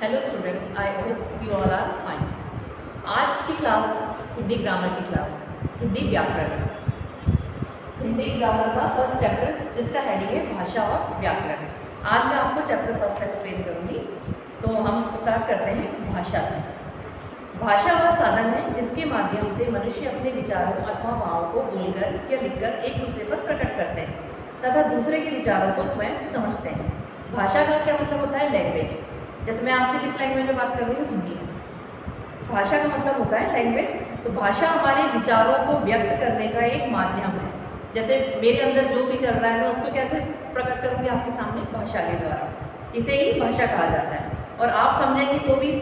Hello students, I hope you all are fine. आज की class Hindi grammar की class, Hindi व्याकरण, हिंदी ग्रामर का फर्स्ट चैप्टर जिसका हेडिंग है भाषा और व्याकरण। आज मैं आपको चैप्टर फर्स्ट एक्सप्लेन करूंगी। तो हम स्टार्ट करते हैं भाषा से। भाषा वह साधन है जिसके माध्यम से मनुष्य अपने विचारों अथवा भावों को बोलकर या लिखकर एक दूसरे पर प्रकट करते हैं तथा दूसरे के विचारों को स्वयं समझते हैं। भाषा का क्या मतलब होता है? लैंग्वेज। जैसे मैं आपसे किस लैंग्वेज में बात कर रही हूँ? हिंदी में। भाषा का मतलब होता है लैंग्वेज। तो भाषा हमारे विचारों को व्यक्त करने का एक माध्यम है। जैसे मेरे अंदर जो भी चल रहा है मैं उसको कैसे प्रकट करूँगी आपके सामने? भाषा के द्वारा। इसे ही भाषा कहा जाता है। और आप समझेंगे तो भी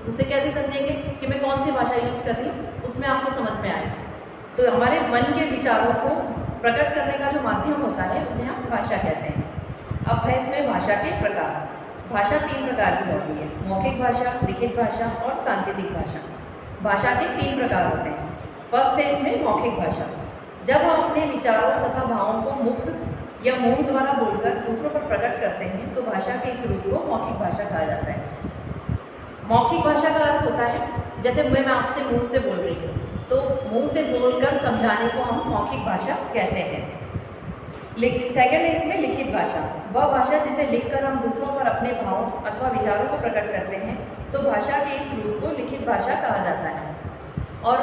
उसे कैसे समझेंगे कि मैं कौन सी भाषा यूज़ कर रही हूँ, उसमें आपको समझ में आए। तो हमारे मन के विचारों को प्रकट करने का जो माध्यम होता है उसे हम भाषा कहते हैं। अब है इसमें भाषा के प्रकार। भाषा 3 प्रकार की होती है: मौखिक भाषा, लिखित भाषा और सांकेतिक भाषा। भाषा के 3 प्रकार होते हैं। फर्स्ट है इसमें मौखिक भाषा। जब हम अपने विचारों तथा भावों को मुख या मुंह द्वारा बोलकर दूसरों पर प्रकट करते हैं तो भाषा के इस रूप को मौखिक भाषा कहा जाता है। मौखिक भाषा का अर्थ होता है, जैसे मैं आपसे मुंह से बोल रही हूँ तो मुंह से बोलकर समझाने को हम मौखिक भाषा कहते हैं। सेकंड है इसमें लिखित भाषा। वह भाषा जिसे लिखकर हम दूसरों पर अपने भावों अथवा विचारों को प्रकट करते हैं तो भाषा के इस रूप को लिखित भाषा कहा जाता है। और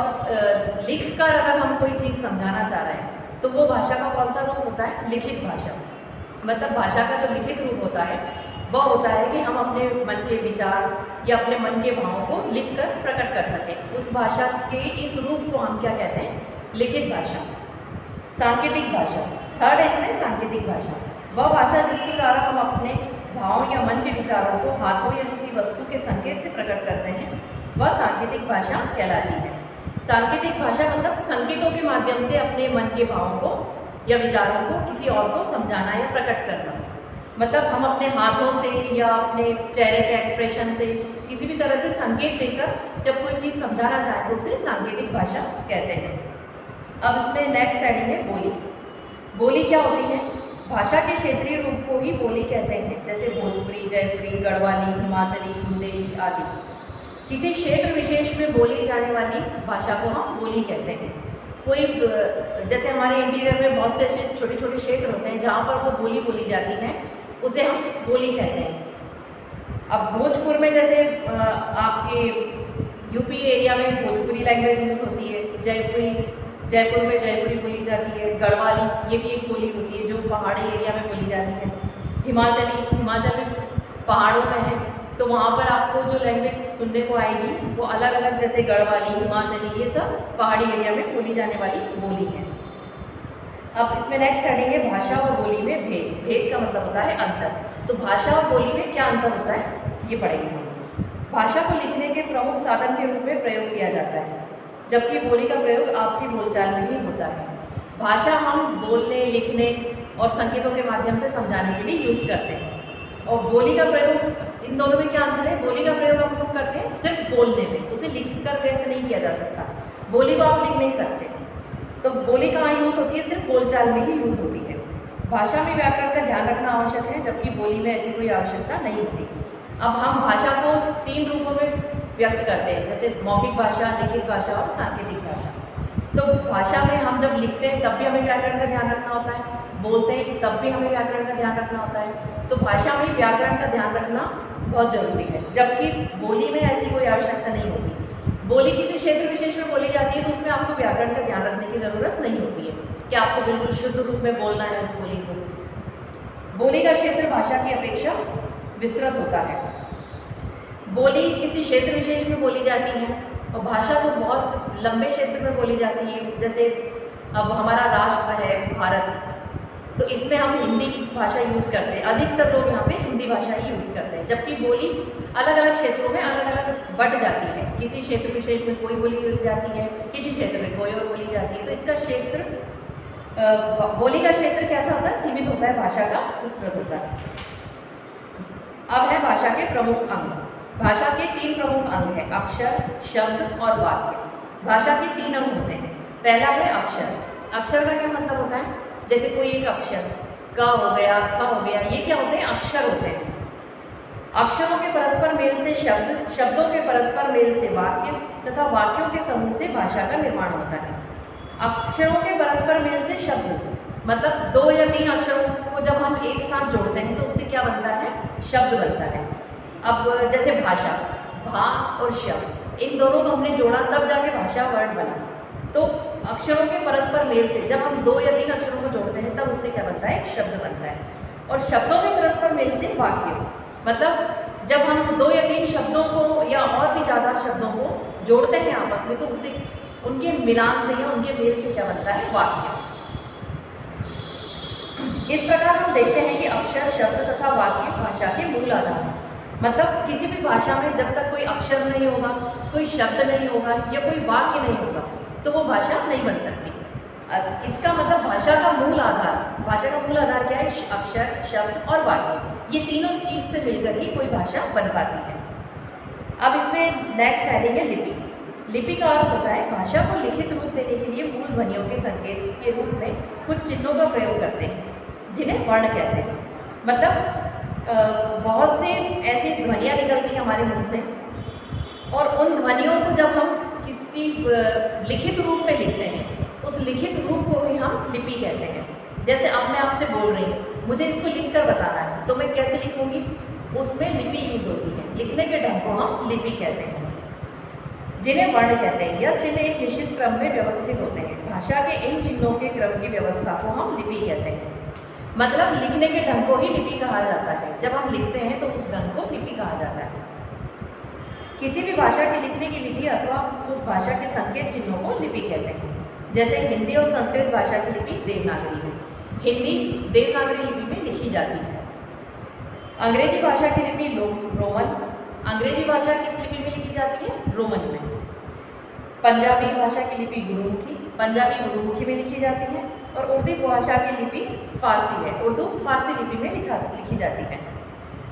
लिखकर अगर हम कोई चीज़ समझाना चाह रहे हैं तो वो भाषा का कौन सा रूप होता है? लिखित भाषा। मतलब भाषा का जो लिखित रूप होता है वह होता है कि हम अपने मन के विचार या अपने मन के भावों को लिखकर प्रकट कर सकें। उस भाषा के इस रूप को हम क्या कहते हैं? लिखित भाषा। सांकेतिक भाषा। थर्ड है इसमें सांकेतिक भाषा। वह भाषा जिसके द्वारा हम अपने भावों या मन के विचारों को हाथों या किसी वस्तु के संकेत से प्रकट करते हैं, वह सांकेतिक भाषा कहलाती है। सांकेतिक भाषा मतलब संकेतों के माध्यम से अपने मन के भावों को या विचारों को किसी और को समझाना या प्रकट करना। मतलब हम अपने हाथों से या अपने चेहरे के एक्सप्रेशन से किसी भी तरह से संकेत देकर जब कोई चीज़ समझाना चाहे तो उसे सांकेतिक भाषा कहते हैं। अब इसमें नेक्स्ट हेडिंग है बोली। बोली क्या होती है? भाषा के क्षेत्रीय रूप को ही बोली कहते हैं, जैसे भोजपुरी, जयपुरी, गढ़वाली, हिमाचली, बुंदेली आदि। किसी क्षेत्र विशेष में बोली जाने वाली भाषा को हम बोली कहते हैं। कोई जैसे हमारे इंटीरियर में बहुत से ऐसे छोटे छोटे क्षेत्र होते हैं जहाँ पर वो बोली बोली जाती है, उसे हम बोली कहते हैं। अब भोजपुर में जैसे आपके यूपी एरिया में भोजपुरी लैंग्वेज यूज़ होती है। जयपुर में जयपुरी बोली जाती है। गढ़वाली ये भी एक बोली होती है जो पहाड़ी एरिया में बोली जाती है। हिमाचल में पहाड़ों में है तो वहाँ पर आपको जो लैंग्वेज सुनने को आएगी वो अलग अलग, जैसे गढ़वाली, हिमाचली, ये सब पहाड़ी एरिया में बोली जाने वाली बोली है। अब इसमें नेक्स्ट हेडिंग है भाषा और बोली में भेद। भेद का मतलब होता है अंतर। तो भाषा और बोली में क्या अंतर होता है ये पढ़ेंगे हम। भाषा को लिखने के प्रमुख साधन के रूप में प्रयोग किया जाता है, जबकि बोली का प्रयोग आपसी बोलचाल में ही होता है। भाषा हम बोलने, लिखने और संकेतों के माध्यम से समझाने के लिए यूज़ करते हैं। और बोली का प्रयोग, इन दोनों में क्या अंतर है? बोली का प्रयोग हम लोग करते हैं सिर्फ बोलने में, उसे लिखकर व्यक्त नहीं किया जा सकता। बोली को आप लिख नहीं सकते। तो बोली कहाँ यूज़ होती है? सिर्फ बोलचाल में ही यूज़ होती है। भाषा में व्याकरण का ध्यान रखना आवश्यक है, जबकि बोली में ऐसी कोई आवश्यकता नहीं होती। अब हम भाषा को 3 रूपों में व्यक्त करते हैं, जैसे मौखिक भाषा, लिखित भाषा और सांकेतिक भाषा। तो भाषा में हम जब लिखते हैं तब भी हमें व्याकरण का ध्यान रखना होता है, बोलते हैं तब भी हमें व्याकरण का ध्यान रखना होता है। तो भाषा में व्याकरण का ध्यान रखना बहुत जरूरी है, जबकि बोली में ऐसी कोई आवश्यकता नहीं होती। बोली किसी क्षेत्र विशेष में बोली जाती है तो उसमें आपको व्याकरण का ध्यान रखने की ज़रूरत नहीं होती है कि आपको बिल्कुल शुद्ध रूप में बोलना है उस बोली को। बोली का क्षेत्र भाषा की अपेक्षा विस्तृत होता है। बोली किसी क्षेत्र विशेष में बोली जाती है और भाषा तो बहुत लंबे क्षेत्र में बोली जाती है। जैसे अब हमारा राष्ट्र है भारत, तो इसमें हम हिंदी भाषा यूज़ करते हैं। अधिकतर लोग यहाँ पे हिंदी भाषा ही यूज़ करते हैं, जबकि बोली अलग अलग क्षेत्रों में अलग अलग बट जाती है। किसी क्षेत्र विशेष में कोई बोली बोली जाती है, किसी क्षेत्र में कोई और बोली जाती है। तो इसका क्षेत्र, बोली का क्षेत्र कैसा होता है? सीमित होता है, भाषा का विस्तृत होता है। अब है भाषा के प्रमुख अंग। भाषा के 3 प्रमुख अंग हैं: अक्षर, शब्द और वाक्य। भाषा के 3 अंग होते हैं। पहला है अक्षर। अक्षर का क्या मतलब होता है? जैसे कोई एक अक्षर क हो गया, ख हो गया, ये क्या होते हैं? अक्षर होते हैं। अक्षरों के परस्पर मेल से शब्द, शब्दों के परस्पर मेल से वाक्य तथा वाक्यों के समूह से भाषा का निर्माण होता है। अक्षरों के परस्पर मेल से शब्द मतलब 2 या 3 अक्षरों को जब हम एक साथ जोड़ते हैं तो उससे क्या बनता है? शब्द बनता है। अब जैसे भाषा, भा और शब्द, इन दोनों को हमने जोड़ा तब जाके भाषा वर्ड बना। तो अक्षरों के परस्पर मेल से जब हम 2 या 3 अक्षरों को जोड़ते हैं तब उससे क्या बनता है? एक शब्द बनता है। और शब्दों के परस्पर मेल से वाक्य, मतलब जब हम 2 या 3 शब्दों को या और भी ज़्यादा शब्दों को जोड़ते हैं आपस में तो उससे उनके मिलान से या उनके मेल से क्या बनता है? वाक्य। इस प्रकार हम देखते हैं कि अक्षर, शब्द तथा वाक्य भाषा के मूल आधार हैं। मतलब किसी भी भाषा में जब तक कोई अक्षर नहीं होगा, कोई शब्द नहीं होगा या कोई वाक्य नहीं होगा तो वो भाषा नहीं बन सकती। इसका मतलब भाषा का मूल आधार, भाषा का मूल आधार क्या है? अक्षर, शब्द और वाक्य। ये तीनों चीज से मिलकर ही कोई भाषा बन पाती है। अब इसमें नेक्स्ट हेडिंग है लिपि। लिपि का अर्थ होता है भाषा को लिखित रूप देने के लिए मूल ध्वनियों के संकेत के रूप में कुछ चिन्हों का प्रयोग करते हैं जिन्हें वर्ण कहते हैं। मतलब बहुत से ऐसी ध्वनियाँ निकलती हैं हमारे मुंह से और उन ध्वनियों को जब हम किसी लिखित रूप में लिखते हैं उस लिखित रूप को ही हम लिपि कहते हैं। जैसे अब मैं आपसे बोल रही हूँ, मुझे इसको लिख कर बताना है तो मैं कैसे लिखूंगी? उसमें लिपि यूज होती है। लिखने के ढंग को हम लिपि कहते हैं जिन्हें वर्ण कहते हैं। यह चिन्ह एक निश्चित क्रम में व्यवस्थित होते हैं। भाषा के इन चिन्हों के क्रम की व्यवस्था को हम लिपि कहते हैं। मतलब लिखने के ढंग को ही लिपि कहा जाता है। जब हम लिखते हैं तो उस ढंग को लिपि कहा जाता है। किसी भी भाषा की लिखने की विधि अथवा उस भाषा के संकेत चिन्हों को लिपि कहते हैं। जैसे हिंदी और संस्कृत भाषा की लिपि देवनागरी है। हिंदी देवनागरी लिपि में लिखी जाती है। अंग्रेजी भाषा की लिपि रोमन, अंग्रेजी भाषा किस लिपि में लिखी जाती है? रोमन में। पंजाबी भाषा की लिपि गुरुमुखी, पंजाबी गुरुमुखी में लिखी जाती है। और उर्दू भाषा की लिपि फारसी है, उर्दू फारसी लिपि में लिखी जाती है।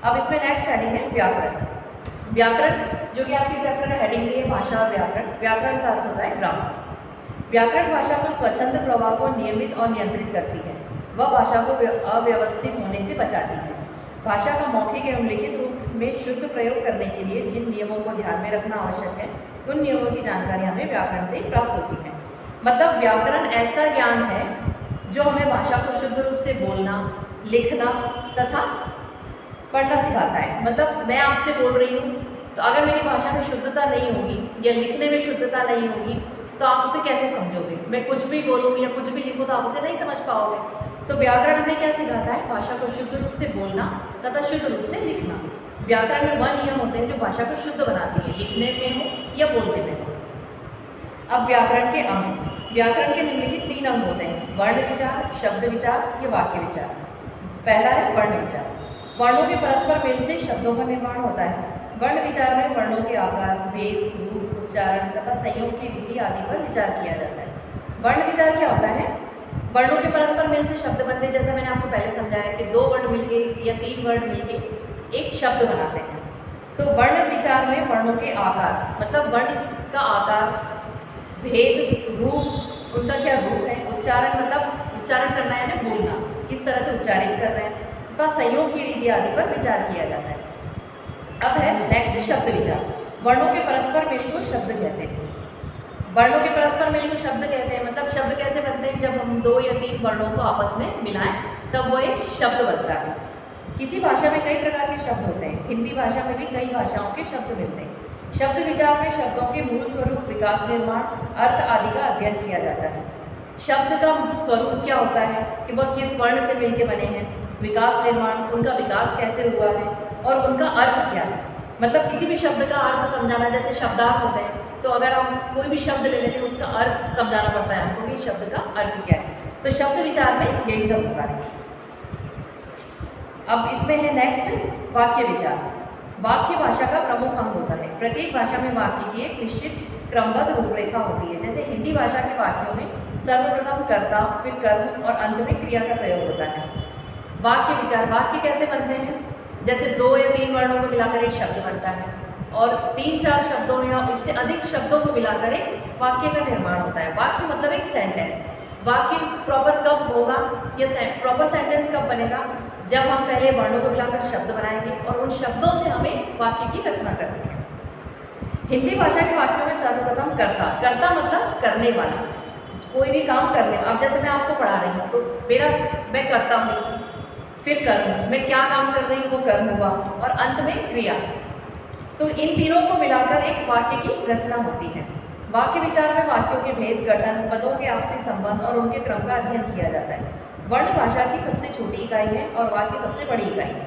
अब इसमें नेक्स्ट हेडिंग है व्याकरण। व्याकरण जो कि आपके चैप्टर का हेडिंग है भाषा और व्याकरण। व्याकरण का अर्थ होता है ग्रामर। व्याकरण भाषा को स्वच्छंद प्रवाह को नियमित और नियंत्रित करती है। वह भाषा को अव्यवस्थित होने से बचाती है। भाषा का मौखिक एवं लिखित रूप में शुद्ध प्रयोग करने के लिए जिन नियमों को ध्यान में रखना आवश्यक है उन नियमों की जानकारी हमें व्याकरण से प्राप्त होती है। मतलब व्याकरण ऐसा ज्ञान है जो हमें भाषा को शुद्ध रूप से बोलना, लिखना तथा पढ़ना सिखाता है। मतलब मैं आपसे बोल रही हूँ तो अगर मेरी भाषा में शुद्धता नहीं होगी या लिखने में शुद्धता नहीं होगी तो आप उसे कैसे समझोगे? मैं कुछ भी बोलूँ या कुछ भी लिखूँ तो आप उसे नहीं समझ पाओगे। तो व्याकरण हमें क्या सिखाता है? भाषा को शुद्ध रूप से बोलना तथा शुद्ध रूप से लिखना। व्याकरण में वह नियम होते हैं जो भाषा को शुद्ध बनाती है, लिखने में हो या बोलने में हो। अब व्याकरण के अंग। व्याकरण के निम्नलिखित 3 अंग होते हैं: वर्ण विचार, शब्द विचार या वाक्य विचार। पहला है वर्ण विचार। वर्णों के परस्पर मेल से शब्दों का निर्माण होता है। वर्ण विचार में वर्णों के आकार, भेद, रूप, उच्चारण तथा संयोग की विधि आदि पर विचार किया जाता है। वर्ण विचार क्या होता है? वर्णों के परस्पर मेल से शब्द बनते हैं। जैसा मैंने आपको पहले समझाया कि 2 वर्ण मिलके या 3 वर्ण मिलके एक शब्द बनाते हैं। तो वर्ण विचार में वर्णों के आकार, मतलब वर्ण का आकार, भेद, रूप, उनका क्या रूप है, उच्चारण मतलब उच्चारण करना है यानी बोलना, किस तरह से उच्चारित कर रहे हैं तथा संयोग की रीति आदि पर विचार किया जाता है। अब है नेक्स्ट शब्द विचार। वर्णों के परस्पर मेल को शब्द कहते हैं। वर्णों के परस्पर मेल को शब्द कहते हैं। मतलब शब्द कैसे बनते हैं? जब हम 2 या 3 वर्णों को आपस में मिलाएं तब वो एक शब्द बनता है। किसी भाषा में कई प्रकार के शब्द होते हैं। हिंदी भाषा में भी कई भाषाओं के शब्द मिलते हैं। शब्द विचार में शब्दों के मूल स्वरूप, विकास, निर्माण, अर्थ आदि का अध्ययन किया जाता है। शब्द का स्वरूप क्या होता है कि वह किस वर्ण से मिलके बने हैं, विकास, निर्माण, उनका विकास कैसे हुआ है और उनका अर्थ क्या है। मतलब किसी भी शब्द का अर्थ समझाना, जैसे शब्दार्थ होते हैं तो अगर हम कोई भी शब्द ले लेते हैं उसका अर्थ समझाना पड़ता है हमको कि शब्द का अर्थ क्या है। तो शब्द विचार में यही सब होता है। अब इसमें है नेक्स्ट वाक्य विचार। वाक्य भाषा का प्रमुख अंग होता है। प्रत्येक भाषा में वाक्य की एक निश्चित क्रमबद्ध रूपरेखा होती है। जैसे हिंदी भाषा के वाक्यों में सर्वप्रथम कर्ता, फिर कर्म और अंत में क्रिया का प्रयोग होता है। वाक्य विचार, वाक्य कैसे बनते हैं? जैसे 2 या 3 वर्णों को मिलाकर एक शब्द बनता है और 3-4 शब्दों या इससे अधिक शब्दों को मिलाकर एक वाक्य का निर्माण होता है। वाक्य मतलब एक सेंटेंस। वाक्य प्रॉपर कब होगा या प्रॉपर सेंटेंस कब बनेगा? जब हम पहले वर्णों को मिलाकर शब्द बनाएंगे और उन शब्दों से हमें वाक्य की रचना करनी है। हिंदी भाषा के वाक्यों में सर्वप्रथम कर्ता, कर्ता मतलब करने वाला, कोई भी काम करने। अब जैसे मैं आपको पढ़ा रही हूँ तो मैं करता हूँ, फिर कर्म, मैं क्या काम कर रही हूँ वो कर्म हुआ, और अंत में क्रिया। तो इन तीनों को मिलाकर एक वाक्य की रचना होती है। वाक्य विचार में वाक्यों के भेद, गठन, पदों के आपसी संबंध और उनके क्रम का अध्ययन किया जाता है। वर्ण भाषा की सबसे छोटी इकाई है और वाक्य सबसे बड़ी इकाई है।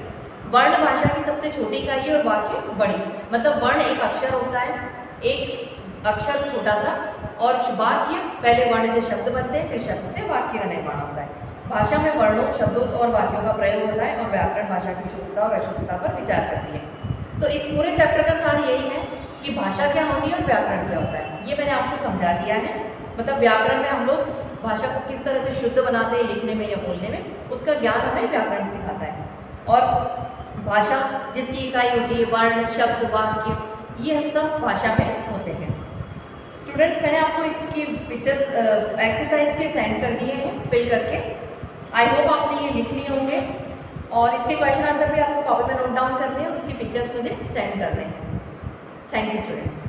वर्ण भाषा की सबसे छोटी इकाई है और वाक्य बड़ी, मतलब वर्ण एक अक्षर होता है, एक अक्षर छोटा सा, और वाक्य पहले वर्ण से शब्द बनते हैं, फिर शब्द से वाक्य का निर्माण होता है। भाषा में वर्णों, शब्दों और वाक्यों का प्रयोग होता है और व्याकरण भाषा की शुद्धता और अशुद्धता पर विचार करती है। तो इस पूरे चैप्टर का सार यही है कि भाषा क्या होती है और व्याकरण क्या होता है। ये मैंने आपको समझा दिया है। मतलब व्याकरण में हम लोग भाषा को किस तरह से शुद्ध बनाते हैं लिखने में या बोलने में, उसका ज्ञान हमें व्याकरण सिखाता है। और भाषा जिसकी इकाई होती है वर्ण, शब्द, वाक्य, ये सब भाषा में होते हैं। स्टूडेंट्स, मैंने आपको इसकी पिक्चर्स एक्सरसाइज के सेंड कर दिए हैं फिल करके। आई होप आपने ये लिख लिए होंगे और इसके क्वेश्चन आंसर भी आपको कॉपी में नोट डाउन करने हैं और उसकी पिक्चर्स मुझे सेंड करने हैं। Thank you students.